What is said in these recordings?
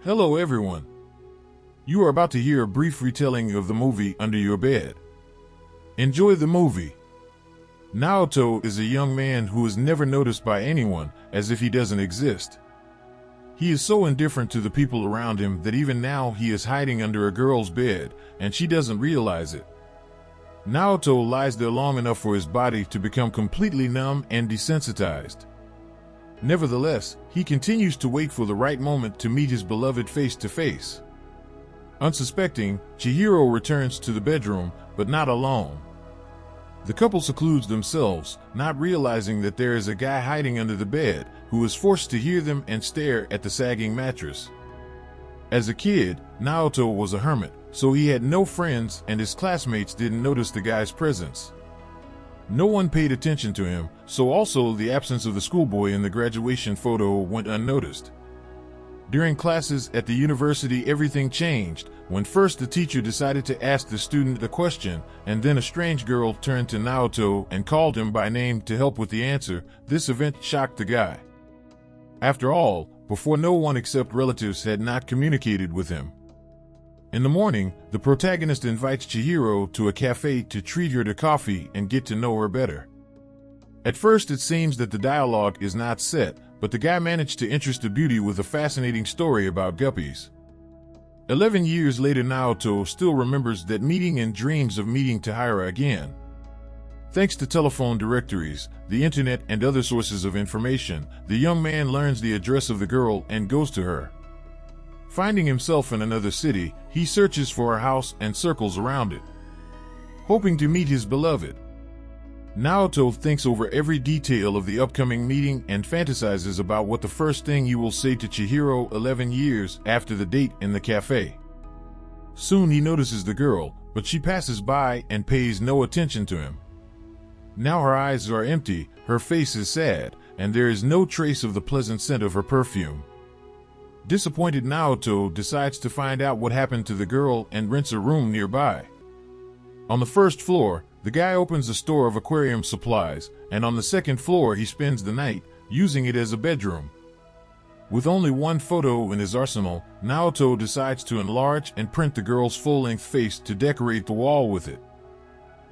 Hello everyone. You are about to hear a brief retelling of the movie Under Your Bed. Enjoy the movie. Naoto is a young man who is never noticed by anyone, as if he doesn't exist. He is so indifferent to the people around him that even now he is hiding under a girl's bed, and she doesn't realize it. Naoto lies there long enough for his body to become completely numb and desensitized. Nevertheless, he continues to wait for the right moment to meet his beloved face to face. Unsuspecting, Chihiro returns to the bedroom, but not alone. The couple secludes themselves, not realizing that there is a guy hiding under the bed, who is forced to hear them and stare at the sagging mattress. As a kid, Naoto was a hermit, so he had no friends and his classmates didn't notice the guy's presence. No one paid attention to him, so also the absence of the schoolboy in the graduation photo went unnoticed. During classes at the university, everything changed when first the teacher decided to ask the student a question, and then a strange girl turned to Naoto and called him by name to help with the answer. This event shocked the guy. After all, before no one except relatives had not communicated with him. In the morning, the protagonist invites Chihiro to a cafe to treat her to coffee and get to know her better. At first it seems that the dialogue is not set, but the guy managed to interest the beauty with a fascinating story about guppies. 11 years later, Naoto still remembers that meeting and dreams of meeting Chihiro again. Thanks to telephone directories, the internet, and other sources of information, the young man learns the address of the girl and goes to her. Finding himself in another city, he searches for her house and circles around it, hoping to meet his beloved. Naoto thinks over every detail of the upcoming meeting and fantasizes about what the first thing he will say to Chihiro 11 years after the date in the cafe. Soon he notices the girl, but she passes by and pays no attention to him. Now her eyes are empty, her face is sad, and there is no trace of the pleasant scent of her perfume. Disappointed, Naoto decides to find out what happened to the girl and rents a room nearby. On the first floor, the guy opens a store of aquarium supplies, and on the second floor he spends the night, using it as a bedroom. With only one photo in his arsenal, Naoto decides to enlarge and print the girl's full-length face to decorate the wall with it.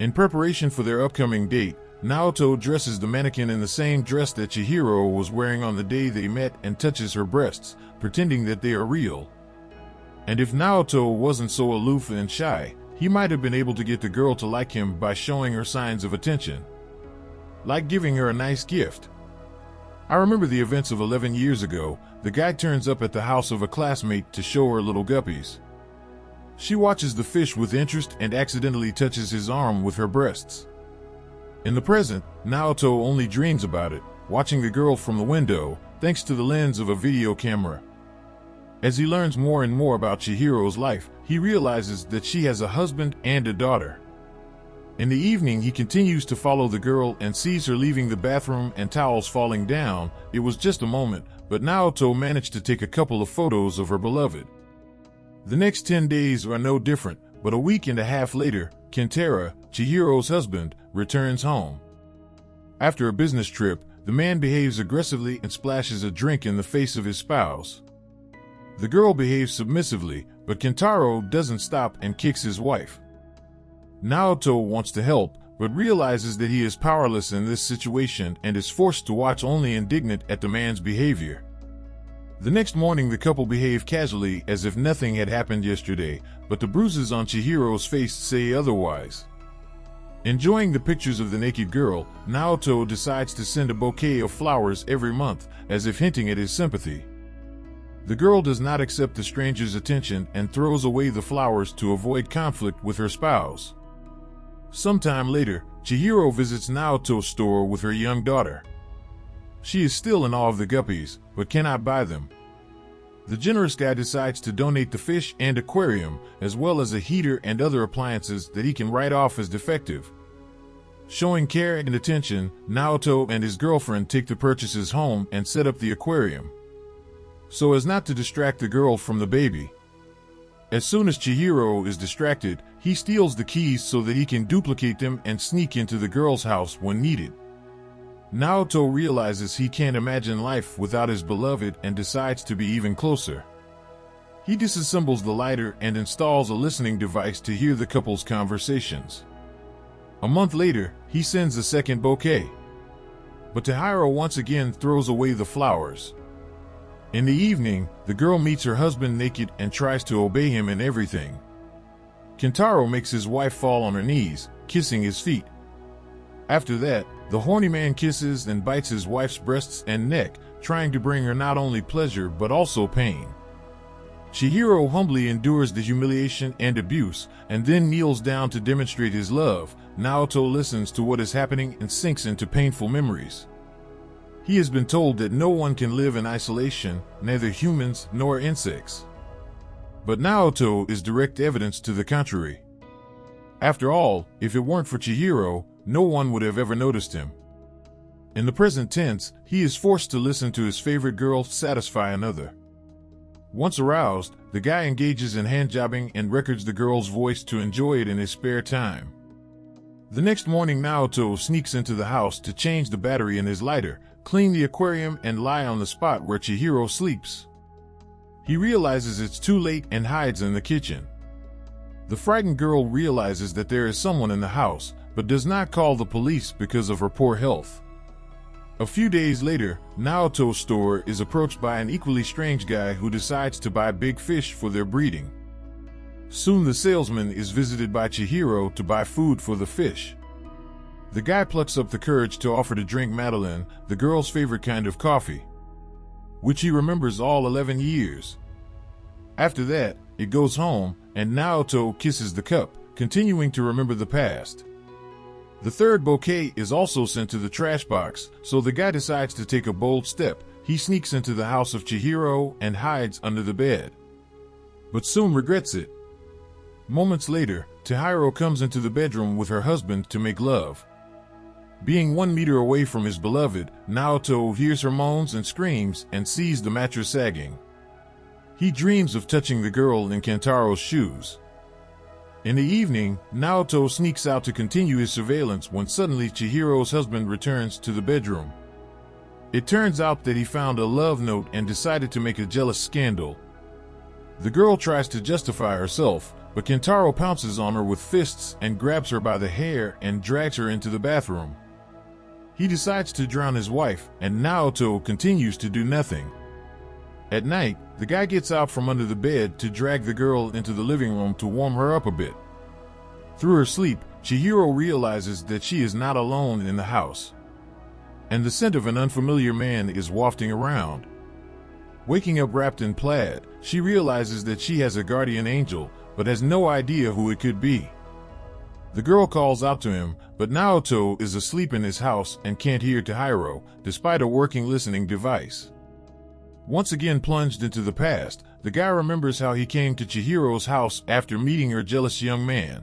In preparation for their upcoming date, Naoto dresses the mannequin in the same dress that Chihiro was wearing on the day they met and touches her breasts, pretending that they are real. And if Naoto wasn't so aloof and shy, he might have been able to get the girl to like him by showing her signs of attention, like giving her a nice gift. I remember the events of 11 years ago. The guy turns up at the house of a classmate to show her little guppies. She watches the fish with interest and accidentally touches his arm with her breasts. In the present, Naoto only dreams about it, watching the girl from the window, thanks to the lens of a video camera. As he learns more and more about Chihiro's life, he realizes that she has a husband and a daughter. In the evening, he continues to follow the girl and sees her leaving the bathroom and towels falling down. It was just a moment, but Naoto managed to take a couple of photos of her beloved. The next 10 days are no different, but a week and a half later, Kentaro, Chihiro's husband, returns home. After a business trip, the man behaves aggressively and splashes a drink in the face of his spouse. The girl behaves submissively, but Kentaro doesn't stop and kicks his wife. Naoto wants to help, but realizes that he is powerless in this situation and is forced to watch, only indignant at the man's behavior. The next morning, the couple behave casually as if nothing had happened yesterday, but the bruises on Chihiro's face say otherwise. Enjoying the pictures of the naked girl, Naoto decides to send a bouquet of flowers every month, as if hinting at his sympathy. The girl does not accept the stranger's attention and throws away the flowers to avoid conflict with her spouse. Sometime later, Chihiro visits Naoto's store with her young daughter. She is still in awe of the guppies, but cannot buy them. The generous guy decides to donate the fish and aquarium, as well as a heater and other appliances that he can write off as defective. Showing care and attention, Naoto and his girlfriend take the purchases home and set up the aquarium, so as not to distract the girl from the baby. As soon as Chihiro is distracted, he steals the keys so that he can duplicate them and sneak into the girl's house when needed. Naoto realizes he can't imagine life without his beloved and decides to be even closer. He disassembles the lighter and installs a listening device to hear the couple's conversations. A month later, he sends a second bouquet. But Chihiro once again throws away the flowers. In the evening, the girl meets her husband naked and tries to obey him in everything. Kentaro makes his wife fall on her knees, kissing his feet. After that, the horny man kisses and bites his wife's breasts and neck, trying to bring her not only pleasure but also pain. Chihiro humbly endures the humiliation and abuse, and then kneels down to demonstrate his love. Naoto listens to what is happening and sinks into painful memories. He has been told that no one can live in isolation, neither humans nor insects. But Naoto is direct evidence to the contrary. After all, if it weren't for Chihiro, no one would have ever noticed him. In the present tense, he is forced to listen to his favorite girl satisfy another. Once aroused, the guy engages in handjobbing and records the girl's voice to enjoy it in his spare time. The next morning, Naoto sneaks into the house to change the battery in his lighter, clean the aquarium, and lie on the spot where Chihiro sleeps. He realizes it's too late and hides in the kitchen. The frightened girl realizes that there is someone in the house, but does not call the police because of her poor health. A few days later, Naoto's store is approached by an equally strange guy who decides to buy big fish for their breeding. Soon the salesman is visited by Chihiro to buy food for the fish. The guy plucks up the courage to offer to drink Madeline, the girl's favorite kind of coffee, which he remembers all 11 years. After that, it goes home, and Naoto kisses the cup, continuing to remember the past. The third bouquet is also sent to the trash box, so the guy decides to take a bold step. He sneaks into the house of Chihiro and hides under the bed, but soon regrets it. Moments later, Chihiro comes into the bedroom with her husband to make love. Being 1 meter away from his beloved, Naoto hears her moans and screams and sees the mattress sagging. He dreams of touching the girl in Kentaro's shoes. In the evening, Naoto sneaks out to continue his surveillance when suddenly Chihiro's husband returns to the bedroom. It turns out that he found a love note and decided to make a jealous scandal. The girl tries to justify herself, but Kentaro pounces on her with fists and grabs her by the hair and drags her into the bathroom. He decides to drown his wife, and Naoto continues to do nothing. At night, the guy gets out from under the bed to drag the girl into the living room to warm her up a bit. Through her sleep, Chihiro realizes that she is not alone in the house, and the scent of an unfamiliar man is wafting around. Waking up wrapped in plaid, she realizes that she has a guardian angel, but has no idea who it could be. The girl calls out to him, but Naoto is asleep in his house and can't hear Chihiro, despite a working listening device. Once again plunged into the past, the guy remembers how he came to Chihiro's house after meeting her jealous young man.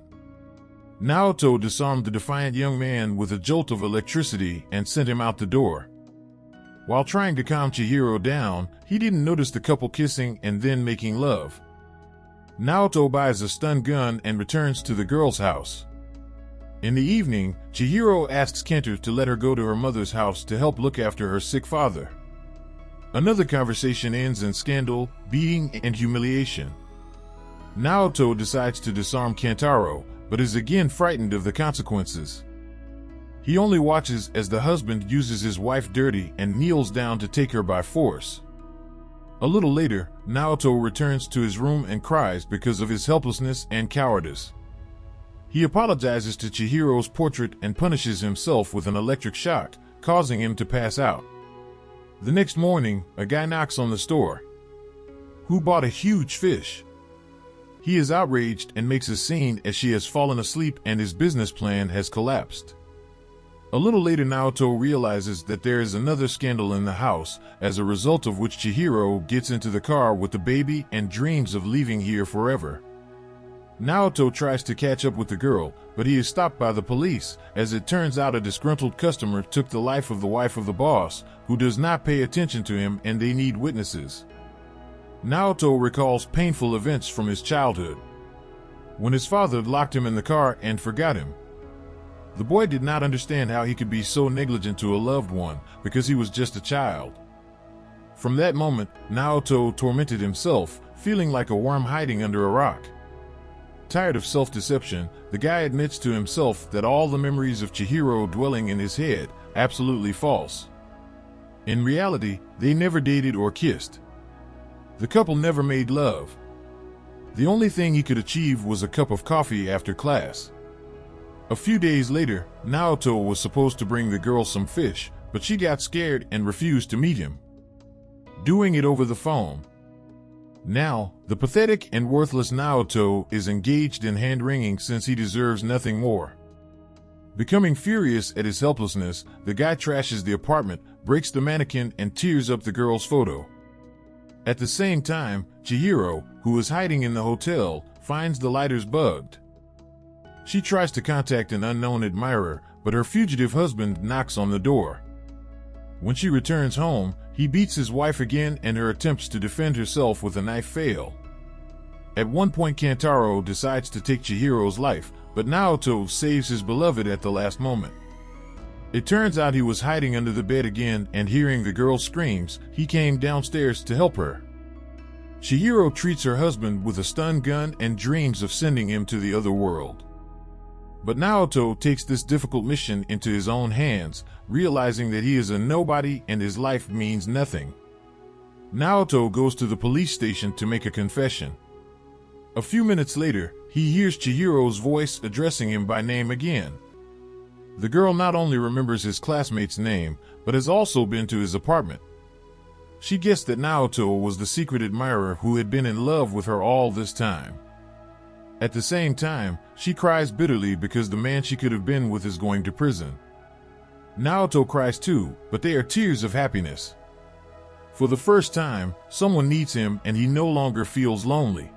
Naoto disarmed the defiant young man with a jolt of electricity and sent him out the door. While trying to calm Chihiro down, he didn't notice the couple kissing and then making love. Naoto buys a stun gun and returns to the girl's house. In the evening, Chihiro asks Kento to let her go to her mother's house to help look after her sick father. Another conversation ends in scandal, beating, and humiliation. Naoto decides to disarm Kentaro, but is again frightened of the consequences. He only watches as the husband uses his wife dirty and kneels down to take her by force. A little later, Naoto returns to his room and cries because of his helplessness and cowardice. He apologizes to Chihiro's portrait and punishes himself with an electric shock, causing him to pass out. The next morning, a guy knocks on the store. Who bought a huge fish? He is outraged and makes a scene as she has fallen asleep and his business plan has collapsed. A little later, Naoto realizes that there is another scandal in the house, as a result of which Chihiro gets into the car with the baby and dreams of leaving here forever. Naoto tries to catch up with the girl, but he is stopped by the police, as it turns out a disgruntled customer took the life of the wife of the boss, who does not pay attention to him, and they need witnesses. Naoto recalls painful events from his childhood, when his father locked him in the car and forgot him. The boy did not understand how he could be so negligent to a loved one, because he was just a child. From that moment, Naoto tormented himself, feeling like a worm hiding under a rock. Tired of self-deception, the guy admits to himself that all the memories of Chihiro dwelling in his head, absolutely false. In reality, they never dated or kissed. The couple never made love. The only thing he could achieve was a cup of coffee after class. A few days later, Naoto was supposed to bring the girl some fish, but she got scared and refused to meet him, doing it over the phone. Now, the pathetic and worthless Naoto is engaged in hand-wringing since he deserves nothing more. Becoming furious at his helplessness, the guy trashes the apartment, breaks the mannequin, and tears up the girl's photo. At the same time, Chihiro, who is hiding in the hotel, finds the lighters bugged. She tries to contact an unknown admirer, but her fugitive husband knocks on the door. When she returns home, he beats his wife again and her attempts to defend herself with a knife fail. At one point, Kantaro decides to take Chihiro's life, but Naoto saves his beloved at the last moment. It turns out he was hiding under the bed again, and hearing the girl's screams, he came downstairs to help her. Chihiro treats her husband with a stun gun and dreams of sending him to the other world. But Naoto takes this difficult mission into his own hands, realizing that he is a nobody and his life means nothing. Naoto goes to the police station to make a confession. A few minutes later, he hears Chihiro's voice addressing him by name again. The girl not only remembers his classmate's name, but has also been to his apartment. She guessed that Naoto was the secret admirer who had been in love with her all this time. At the same time, she cries bitterly because the man she could have been with is going to prison. Naoto cries too, but they are tears of happiness. For the first time, someone needs him and he no longer feels lonely.